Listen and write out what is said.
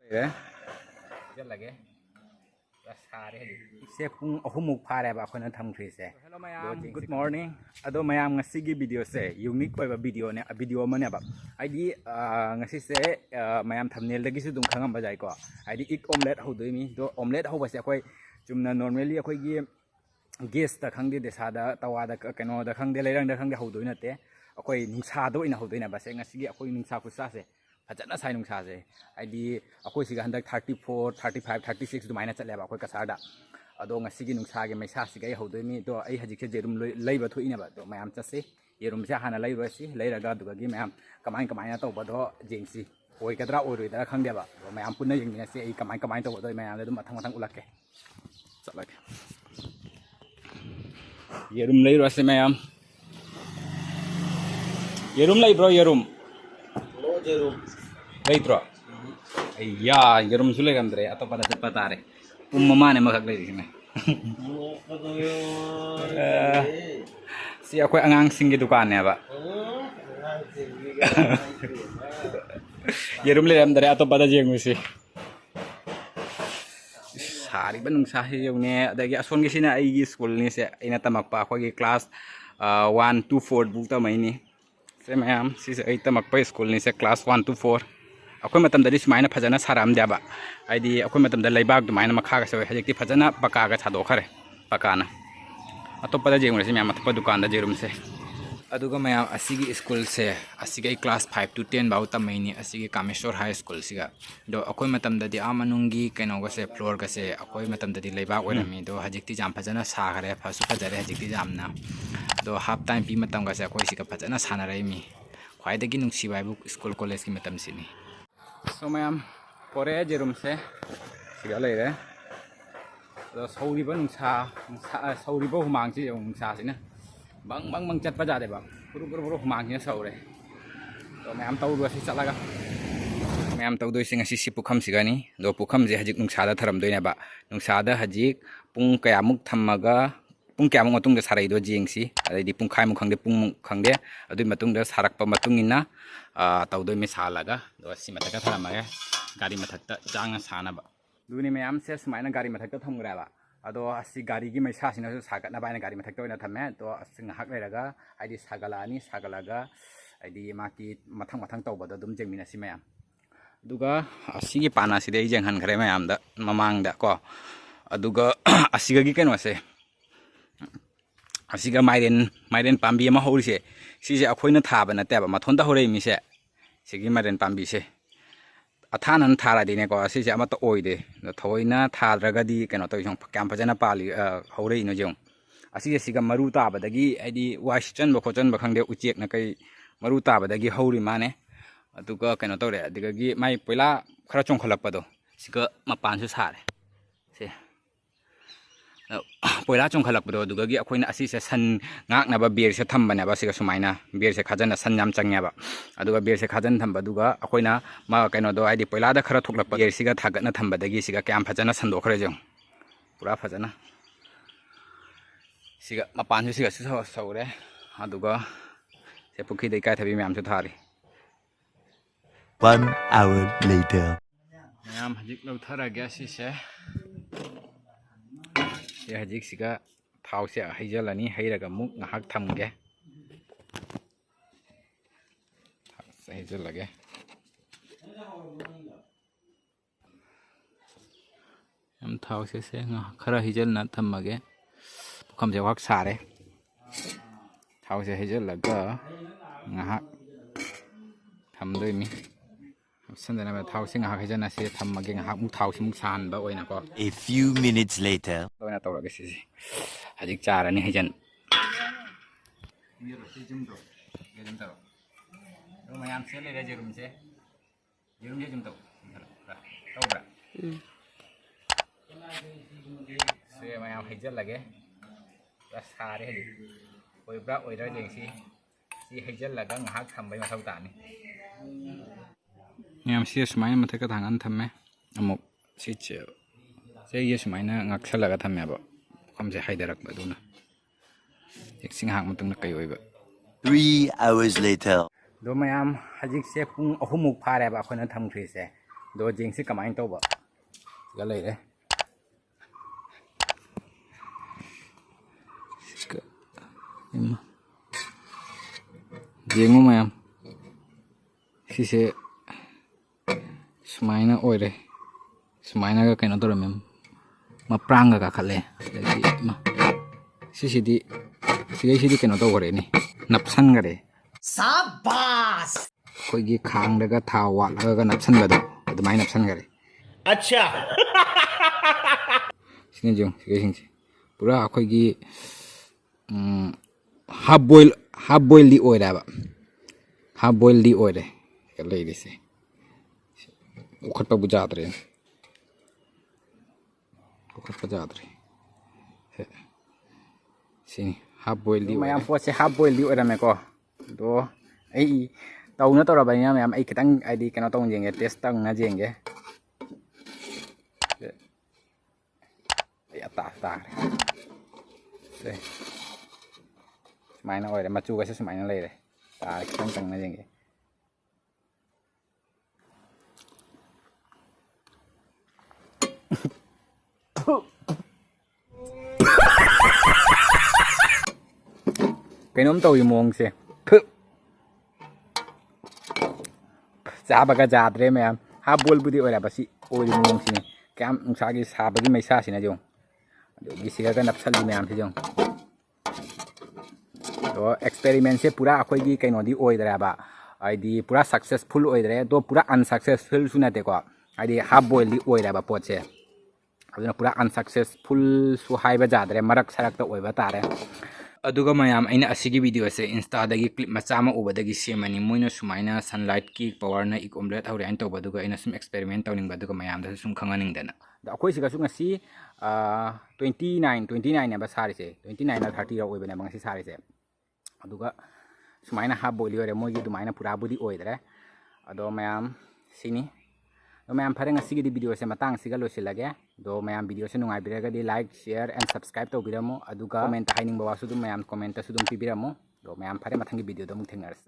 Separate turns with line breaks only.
lagi se pung ahumuk phare ba khona thamkhri se hello mayam good morning ado mayam ngasi gi video se unique oiba video ne video mane ba id ngasi se mayam thumbnail dagi su dum khangam ba jai ko id ik omelette hodoi mi do omelette hoba se khoi chumna normally khoi gi gas ta khangde de sada tawa da kano da khangde leirang da khangde hodoi na te khoi nungsa do ina hodoi na ba se ngasi gi khoi nungsa ku sa se फजना साइ नुंसा से आइदी अखोइ सिगा हंदक 34 35 36 दुमाइना चलेबा अखोइ कसारदा अदो ngasi gi नुंसा गे मैसा सिगा हौदोइ मी तो ai हजिक से जेरुम लैबा थोइना बा तो मयाम चसे येरुम से हाना लैबसी लैरागा दुगा गी मयाम कमाइन कमाइना तो बदो जेंगसी ओइ गदरा ओइरोइदा खंगदेबा तो मयाम पुन्ना यंगने से ai कमाइन कमाइन तो बदो मयाम दु मथंग मथंग उलके चलके येरुम लैरोसे मयाम येरुम लैब्रो येरुम Leitro, iya, jarum sulit kan tre, atau pada cepat tarik. Mana yang makak dari sini? Si aku angang singgi dukannya pak. Jarum lihat dari atau pada jengu sih. Hari benung sahih jauhnya, ada yang asal sini ayi sekolah ni saya, ini tamak pak, aku kelas 1 to 4 bukan main ini. Saya mayam, sih saya tamak pak sekolah ni saya kelas 1 to 4. Aku matam dari semaina fajana saram dia ba. Aidi aku matam dari leibag tu maina makha ka sewa hajik ti fajana paka ka chado khare pakana. Atau pada jeng sih mayam atau dukan da jerum se. Aduga mayam asigi school se asigi class 5 to 10 bau tam maini asigi Cachar high school siga. Do aku matam dari amanungi keno ka se floor ka se aku matam dari leibag orami do hajik ti jam fajana sa khare fasu fajare hajik ti jam na. Do half time pi matam ka se aku siga fajana sana rai mi. Khwai dagi nungsi bai bu school college ki matam sini. So mayam pore jerum se sigala ire so sauri ba nungsa sauri ba humang si yung nungsa sina bang chat pa jade ba puro humang niya saure so mayam tau dua si salaga mayam tau doi singa si pukham sigani do pukham je hajik nungsa da tharam doi na ba nungsa da hajik pung kayamuk thammaga pung kayamuk matung da sarai do jingsi adai pung khai muk khangde pung khangde adui matung da sarak pa matung inna tau doi mi salaga do si mataka tharamaga gari mathakta janga sana ba duni mayam se smaina gari mathakta thamgra ba ado asi gari gi maisa sina su sagat na baina gari mathakta oina thamme to asing hak leraga aidi sagalani sagalaga aidi maki mathang tau ba dum jengmina si mayam duga asi gi pana si dei jenghan khare mayam da mamang da ko aduga asiga gi keno se asiga maiden pambi ma horise sise akhoina thaba na teba mathonda horei mi se sigi maiden pambi se athanan thara dine ko sise ama to oide thoina thadraga di keno to jong kam phajana pali horei no jong asige siga maru taba dagi aidi washchan ba khochen ba khangde uchek na kai maru taba dagi hori mane aduga keno to re adigagi mai poila khara chong khalak pa do siga mapan su sare se poila chong khalak do dugagi akoina asi se san ngak na ba beer se thamba na ba siga sumaina beer se khajana san yam changya ba aduga beer se khajan thamba duga akoina ma kaino do aidi poila da khara thoklak beer siga thagat na thamba dagi siga kyam phajana sando khare jong pura phajana siga mapan su siga su saure aduga se pukhi dei kai thabi myam su thari
1 hour later
myam hajik lo thara ga si se ya hajik siga thau se haijalani hairaga muk ngahak thamge haijal lage am thau se khara haijal na thamage kham je wak sare thau se haijal laga ngahak thamdoi mi sandana ba thau se ngahak haijana se thammage ngahak muk thau se muk san ba oina ko
a few minutes later
oina tawra si hajik charani haijan mayam se le jerum se jum to tawra se mayam haijal lage ta sare hadi oi bra oi ra jeng si haijal laga ngahak thambai ma thau ta ni mayam si smaina mathaka thangan thamme amuk si che se ye smaina ngak thalaga thamme ba kham se haidarak ba duna ek sing hak matung na kai oi ba
3 hours later
do mayam hajik se pung ahumuk phare ba khona thamkhri se do jing si kamain to ba ga lai re jing mo mayam si se sumaina oi re sumaina ga kaino to mem ma pranga ka khale ma si di si kaino to gore ni napsan gare sabas khoi gi khang daga tha wa laga napsan ga do adumai napsan gare acha sini jong sing pura khoi gi half boil di oi da ba half boil di oi re ka lai ri se ukhat pa bujat re sini half boil di mayam po se half boil di oi ra me ko do ai tau na to ra ba nya mayam ai kitang ai di kana tong jeng test tang na jeng ge ya ta se mai na oi re ma chu ga se mai na lai re ta kitang tang na jeng ge cái nấm tàu mông xe giá bạc giá đấy mày em ha bol budi ora basi oi mông xin cái em sa cái sa bagi Meisa xin ajong cái gì cái nắp sali mày em thì jong đó experiment से पूरा अखोई की कहीं नदी oi दरा बा ID पूरा successful oi दरे तो पूरा unsuccessful सुना ते को आइडी half boil दी oi दरा पोट से अदुना पूरा unsuccessful सुहाई बजा दरे मरक सरक तो oi बता रहे अदुगा मयाम अइना असिगी वीडियो से इंस्टा दगी क्लिप मचा मा उबदगी सेमनी मोइना सुमाइना सनलाइट की पावर ना इक ऑमलेट हौरे अन तौबा दुगा अइना सुम एक्सपेरिमेंट तौनिंग बदुगा मयाम दा सुम खंगानिंग दना दा अखोइ सिगा सुंग सी 29 ने बा सारि से 29 ना 30 रा ओइबने बंगसी सारि से अदुगा सुमाइना हाफ बोइल ओरे मोगी दुमाइना पूरा बुदी ओइदरे अदो मयाम सिनी दो मयाम फरे ngasi gi video se matang siga losilage do mayam video se nungai biraga di like share and subscribe to biramo aduga comment haining bawa su dum mayam comment su dum pibiramo do mayam fare mathangi video do mung thengar